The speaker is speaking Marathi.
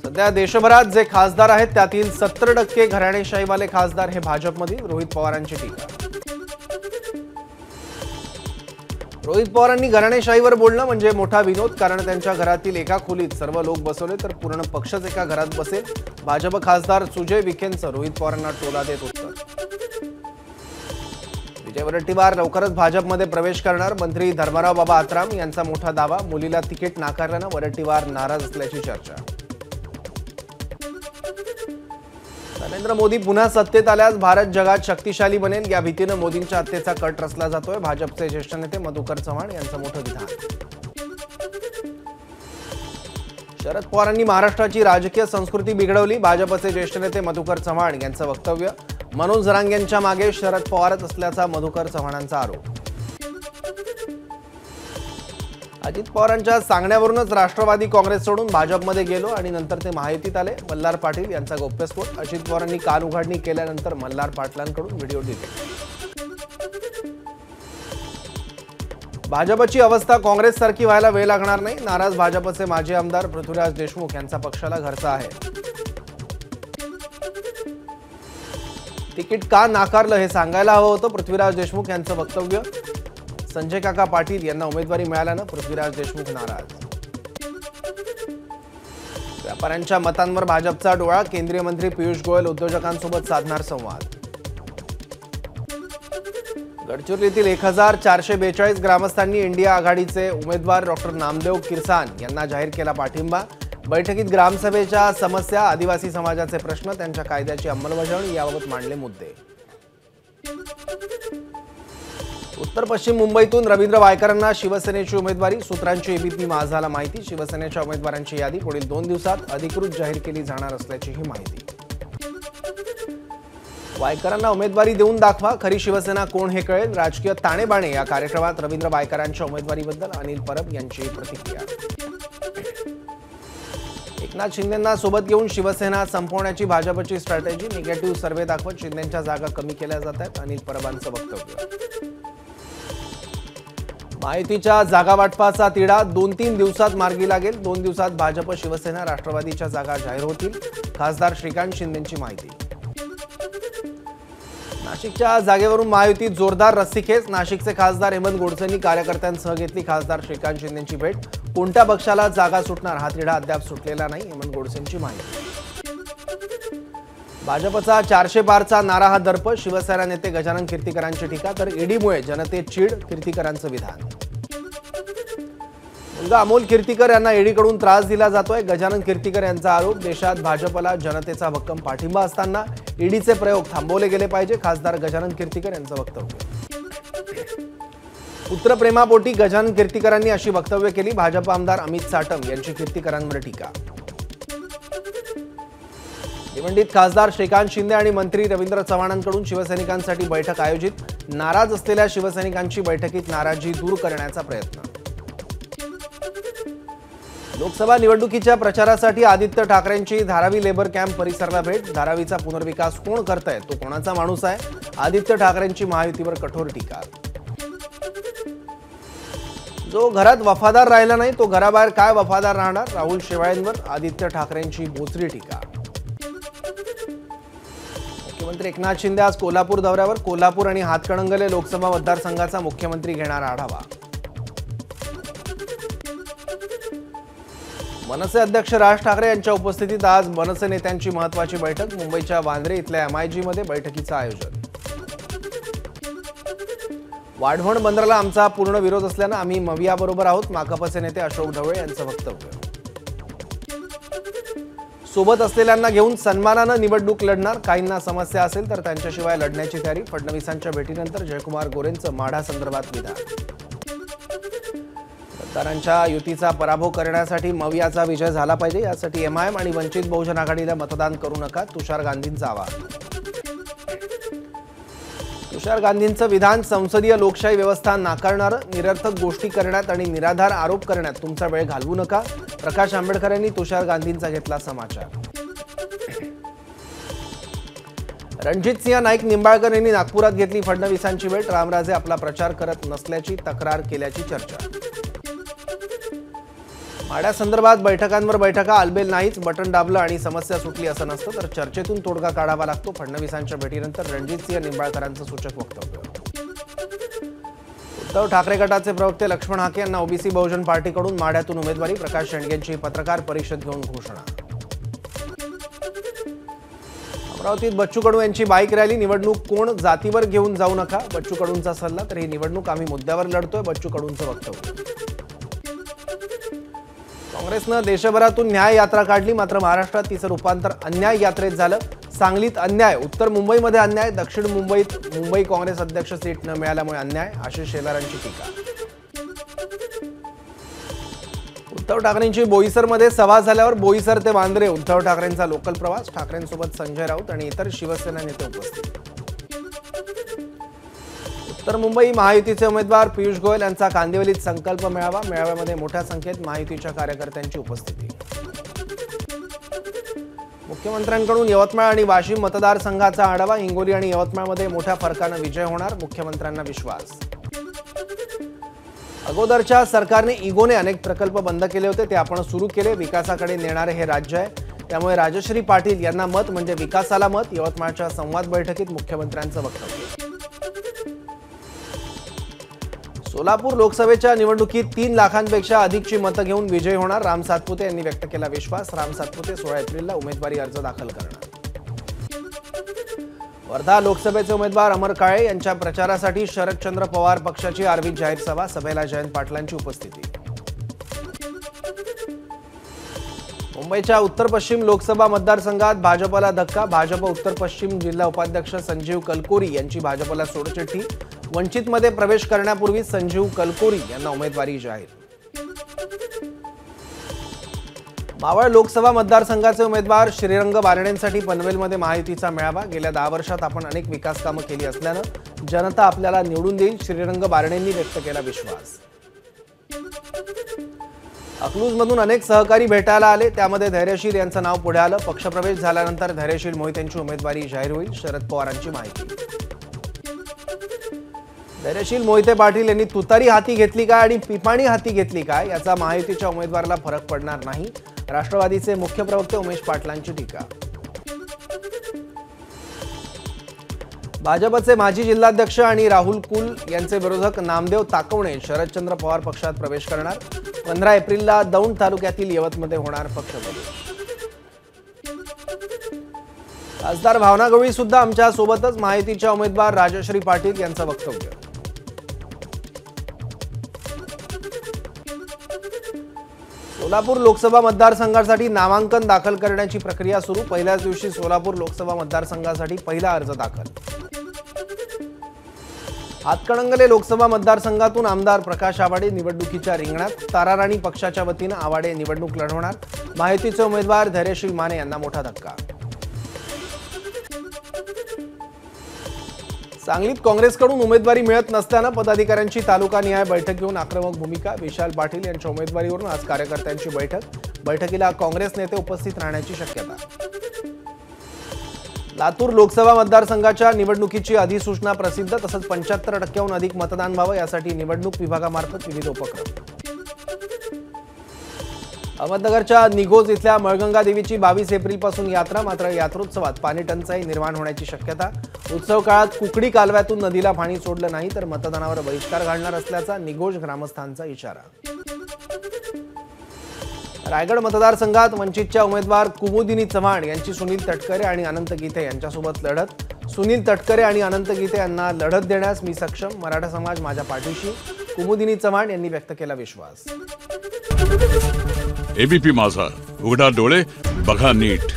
सध्या देशभरात जे खासदार आहेत त्यातील 70% घराणेशाहीवाले खासदार हे भाजपमधील रोहित पवारांची टीका। रोहित पवारांनी घराणेशाहीवर बोलणं म्हणजे मोठा विनोद, कारण त्यांच्या घरातील एका खोलीत सर्व लोक बसवले तर पूर्ण पक्षच एका घरात बसेल। भाजप खासदार सुजय विखेंचं रोहित पवारांना टोला देत उत्तर। विजय वरट्टीवार लवकरच भाजपमध्ये प्रवेश करणार, मंत्री धर्मराव बाबा आत्राम यांचा मोठा दावा। मुलीला तिकीट नाकारल्यानं वरट्टीवार नाराज असल्याची चर्चा। नरेंद्र मोदी पुन्हा सत्तेत आल्यास भारत जगात शक्तिशाली बनेल या भीतीने मोदींच्या हत्येचा कट रचला जातोय। भाजपचे ज्येष्ठ नेते मधुकर चव्हाण यांचं मोठं विधान। शरद पवारांनी महाराष्ट्राची राजकीय संस्कृती बिघडवली, भाजपचे ज्येष्ठ नेते मधुकर चव्हाण यांचं वक्तव्य। मनोज जरांगेंच्या मागे शरद पवारच असल्याचा मधुकर चव्हाणांचा आरोप। अजित पवारांच्या सांगण्यावरूनच राष्ट्रवादी काँग्रेस सोडून भाजपमध्ये गेलो आणि नंतर ते महायुतीत आले, मल्हार पाटील यांचा गौप्यस्फोट। अजित पवारांनी कान उघडणी केल्यानंतर मल्हार पाटलांकडून व्हिडिओ डिलीट। भाजपची अवस्था काँग्रेससारखी व्हायला वेळ लागणार नाही, नाराज भाजपचे माजी आमदार पृथ्वीराज देशमुख यांचा पक्षाला घरचा आहे। तिकीट का नाकारलं हे सांगायला हवं होतं, पृथ्वीराज देशमुख यांचं वक्तव्य। संजय काका पाटील यांना उमेदवारी मिळाल्यानं पृथ्वीराज देशमुख नाराज। व्यापाऱ्यांच्या मतांवर भाजपचा डोळा, केंद्रीय मंत्री पियुष गोयल उद्योजकांसोबत साधणार संवाद। गडचिरोलीतील 1442 ग्रामस्थांनी इंडिया आघाडीचे उमेदवार डॉक्टर नामदेव किरसान यांना जाहीर केला पाठिंबा। बैठकीत ग्रामसभेच्या समस्या, आदिवासी समाजाचे प्रश्न, त्यांच्या कायद्याची अंमलबजावणी याबाबत मांडले मुद्दे। उत्तर पश्चिम मुंबईतून रवींद्र वायकरांना शिवसेनेची उमेदवारी, सूत्रांची एबीपी माझाला माहिती। शिवसेनेच्या उमेदवारांची यादी पुढील 2 दिवसात अधिकृत जाहीर केली जाणार असल्याची ही माहिती। वायकरांना उमेदवारी देऊन दाखवा, खरी शिवसेना कोण हे कळेल, राजकीय ताणेबाणे या कार्यक्रमात रवींद्र वायकरांच्या उमेदवारीबद्दल अनिल परब यांची प्रतिक्रिया। एकनाथ शिंदेंना सोबत घेऊन शिवसेना संपवण्याची भाजपची स्ट्रॅटेजी, निगेटिव्ह सर्व्हे दाखवत शिंदेंच्या जागा कमी केल्या जात आहेत, अनिल परबांचं वक्तव्य। महायुतीच्या जागा वाटपाचा तिढा 2-3 दिवसात मार्गी लागेल, 2 दिवसात भाजप, शिवसेना, राष्ट्रवादीच्या जागा जाहीर होतील, खासदार श्रीकांत शिंदेंची माहिती। नाशिकच्या जागेवरून महायुतीत जोरदार रस्सीखेच, नाशिकचे खासदार हेमंत गोडसेंनी कार्यकर्त्यांसह घेतली खासदार श्रीकांत शिंदेंची भेट। कोणत्या पक्षाला जागा सुटणार हा तिढा अद्याप सुटलेला नाही, हेमंत गोडसेंची माहिती। भाजपचा 400 पारचा नारा हा दर्प, शिवसेना नेते गजानन कीर्तिकरांची टीका, तर ईडीमुळे जनतेत चीड, कीर्तिकरांचं विधान। मुलगा अमोल कीर्तिकर यांना ईडीकडून त्रास दिला जातोय, गजानन कीर्तिकर यांचा आरोप। देशात भाजपला जनतेचा भक्कम पाठिंबा असताना ईडीचे प्रयोग थांबवले गेले पाहिजे, खासदार गजानन कीर्तिकर यांचं वक्तव्य। पुत्रप्रेमापोटी गजानन कीर्तिकरांनी अशी वक्तव्य केली, भाजप आमदार अमित साटम यांची कीर्तिकरांवर टीका। भिवंडीत खासदार श्रीकांत शिंदे आणि मंत्री रवींद्र चव्हाणांकडून शिवसैनिकांसाठी बैठक आयोजित, नाराज असलेल्या शिवसैनिकांची बैठकीत नाराजी दूर करण्याचा प्रयत्न। लोकसभा निवडणुकीच्या प्रचारासाठी आदित्य ठाकरेंची धारावी लेबर कॅम्प परिसराला भेट, धारावीचा पुनर्विकास कोण करतंय, तो कोणाचा माणूस आहे, आदित्य ठाकरेंची महायुतीवर कठोर टीका। जो घरात वफादार राहिला नाही तो घराबाहेर काय वफादार राहणार, राहुल शेवाळेंवर आदित्य ठाकरेंची बोचरी टीका। मुख्यमंत्री एकनाथ शिंदे आज कोल्हापूर दौऱ्यावर, कोल्हापूर आणि हातकणंगले लोकसभा मतदारसंघाचा मुख्यमंत्री घेणार आढावा। मनसे अध्यक्ष राज ठाकरे यांच्या उपस्थितीत आज मनसे नेत्यांची महत्त्वाची बैठक, मुंबईच्या वांद्रे इथल्या MIG मध्ये बैठकीचं आयोजन। वाढवण बंदराला आमचा पूर्ण विरोध असल्यानं आम्ही मवियाबरोबर आहोत, माकपचे नेते अशोक ढवळे यांचं वक्तव्य। सोबत असलेल्यांना घेऊन सन्मानानं निवडणूक लढणार, काहींना समस्या असेल तर त्यांच्याशिवाय लढण्याची तयारी, फडणवीसांच्या भेटीनंतर जयकुमार गोरेंचं माढा संदर्भात विधान। मतदारांच्या युतीचा पराभव करण्यासाठी मवियाचा विजय झाला पाहिजे, यासाठी MIM आणि वंचित बहुजन आघाडीला मतदान करू नका, तुषार गांधींचं आवाहन। तुषार गांधींचं विधान, संसदीय लोकशाही व्यवस्था नाकारणारं, निरर्थक गोष्टी करण्यात आणि निराधार आरोप करण्यात तुमचा वेळ घालवू नका, प्रकाश आंबेडकर यांनी तुषार गांधींचा घेतला समाचार। रणजितसिंह नाईक निंबाळकर यांनी नागपुरात घेतली फडणवीसांची भेट, रामराजे आपला प्रचार करत नसल्याची तक्रार केल्याची चर्चा। माड्यासंदर्भात बैठकांवर बैठका आलबेल नाहीच, बटन दाबलं आणि समस्या सुटली असं नसतं, तर चर्चेतून तोडगा काढावा लागतो. फडणवीसांच्या भेटीनंतर रणजितसिंह निंबाळकरांचं सूचक वक्तव्य. उद्धव ठाकरे गटाचे प्रवक्ते लक्ष्मण हाके यांना ओबीसी बहुजन पार्टीकडून माढ्यातून उमेदवारी. प्रकाश शेंडगेंची पत्रकार परिषद घेऊन घोषणा. अमरावतीत बच्चू कडू यांची बाईक रॅली. निवडणूक कोण जातीवर घेऊन जाऊ नका, बच्चू कडूंचा सल्ला. तर ही निवडणूक आम्ही मुद्द्यावर लढतोय, बच्चू कडूंचं वक्तव्य. काँग्रेसनं देशभरातून न्याय यात्रा काढली, मात्र महाराष्ट्रात तिचं रूपांतर अन्याय यात्रेत झालं. सांगलीत अन्याय, उत्तर मुंबईमध्ये अन्याय, दक्षिण मुंबईत मुंबई काँग्रेस अध्यक्ष सीट न मिळाल्यामुळे अन्याय. आशिष शेलारांची टीका. उद्धव ठाकरेंची बोईसरमध्ये सभा झाल्यावर बोईसर ते वांद्रे उद्धव ठाकरेंचा लोकल प्रवास. ठाकरेंसोबत संजय राऊत आणि इतर शिवसेना नेते उपस्थित. उत्तर मुंबई महायुतीचे उमेदवार पियुष गोयल यांचा कांदिवलीत संकल्प मेळावा. मेळाव्यामध्ये मोठ्या संख्येत महायुतीच्या कार्यकर्त्यांची उपस्थिती. मुख्यमंत्र्यांकडून यवतमाळ आणि वाशिम मतदारसंघाचा आढावा. हिंगोली आणि यवतमाळमध्ये मोठ्या फरकानं विजय होणार, मुख्यमंत्र्यांना विश्वास. अगोदरच्या सरकारने इगोने अनेक प्रकल्प बंद केले होते, ते आपण सुरू केले. विकासाकडे नेणारे हे राज्य आहे, त्यामुळे राजश्री पाटील यांना मत म्हणजे विकासाला मत. यवतमाळच्या संवाद बैठकीत मुख्यमंत्र्यांचं वक्तव्य. सोलापूर लोकसभेच्या निवडणुकीत 3 लाखांपेक्षा अधिकची मतं घेऊन विजय होणार, राम सातपुते यांनी व्यक्त केला विश्वास. राम सातपुते 16 एप्रिलला उमेदवारी अर्ज दाखल करणार. वर्धा लोकसभेचे उमेदवार अमर काळे यांच्या प्रचारासाठी शरदचंद्र पवार पक्षाची आर्वीत जाहीर सभा. सभेला जयंत पाटलांची उपस्थिती. मुंबईच्या उत्तर पश्चिम लोकसभा मतदारसंघात भाजपला धक्का. भाजप उत्तर पश्चिम जिल्हा उपाध्यक्ष संजीव कलकोरी यांची भाजपला सोडचिठ्ठी. वंचितमध्ये प्रवेश करण्यापूर्वी संजीव कलकोरी यांना उमेदवारी जाहीर. मावळ लोकसभा मतदारसंघाचे उमेदवार श्रीरंग बारणेंसाठी पनवेलमध्ये महायुतीचा मेळावा. गेल्या 10 वर्षात आपण अनेक विकास कामं केली असल्यानं जनता आपल्याला निवडून देईल, श्रीरंग बारणेंनी व्यक्त केला विश्वास. अकलूजमधून अनेक सहकारी भेटायला आले, त्यामध्ये धैर्यशील यांचं नाव पुढे आलं. पक्षप्रवेश झाल्यानंतर धैर्यशील मोहितेंची उमेदवारी जाहीर होईल, शरद पवारांची माहिती. धैर्यशील मोहिते पाटील यांनी तुतारी हाती घेतली काय आणि पिपाणी हाती घेतली काय याचा महायुतीच्या उमेदवाराला फरक पडणार नाही, राष्ट्रवादीचे मुख्य प्रवक्ते उमेश पाटलांची टीका. भाजपचे माजी जिल्हाध्यक्ष आणि राहुल कुल यांचे विरोधक नामदेव ताकवणे शरदचंद्र पवार पक्षात प्रवेश करणार. 15 एप्रिलला दौंड तालुक्यातील यवतमध्ये होणार पक्षप्रवेश. खासदार भावना गवळी सुद्धा आमच्या सोबतच, महायुतीच्या उमेदवार राजश्री पाटील यांचं वक्तव्य. सोलापूर लोकसभा मतदारसंघासाठी नामांकन दाखल करण्याची प्रक्रिया सुरू. पहिल्याच दिवशी सोलापूर लोकसभा मतदारसंघासाठी पहिला अर्ज दाखल. हातकणंगले लोकसभा मतदारसंघातून आमदार प्रकाश आवाडे निवडणुकीच्या रिंगणात. ताराराणी पक्षाच्या वतीनं आवाडे निवडणूक लढवणार. महायुतीचे उमेदवार धैर्यशील माने यांना मोठा धक्का. सांगलीत काँग्रेसकडून उमेदवारी मिळत नसताना पदाधिकाऱ्यांची तालुकानिहाय बैठक घेऊन आक्रमक भूमिका. विशाल पाटील यांच्या उमेदवारीवरून आज कार्यकर्त्यांची बैठक. बैठकीला काँग्रेस नेते उपस्थित राहण्याची शक्यता. लातूर लोकसभा मतदारसंघाच्या निवडणुकीची अधिसूचना प्रसिद्ध. तसंच 75% अधिक मतदान व्हावं यासाठी निवडणूक विभागामार्फत विविध उपक्रम. अहमदनगरच्या निघोज इथल्या मळगंगा देवीची 22 एप्रिलपासून यात्रा. मात्र यात्रोत्सवात पाणी टंचाई निर्माण होण्याची शक्यता. उत्सव काळात कुकडी कालव्यातून नदीला पाणी सोडलं नाही तर मतदानावर बहिष्कार घालणार असल्याचा निघोज ग्रामस्थांचा इशारा. रायगड मतदारसंघात वंचितच्या उमेदवार कुमुदिनी चव्हाण यांची सुनील तटकरे आणि अनंत गीते यांच्यासोबत लढत. सुनील तटकरे आणि अनंत गीते यांना लढत देण्यास मी सक्षम, मराठा समाज माझ्या पाठीशी, कुमुदिनी चव्हाण यांनी व्यक्त केला विश्वास. एबीपी माझा, उघडा डोळे बघा नीट.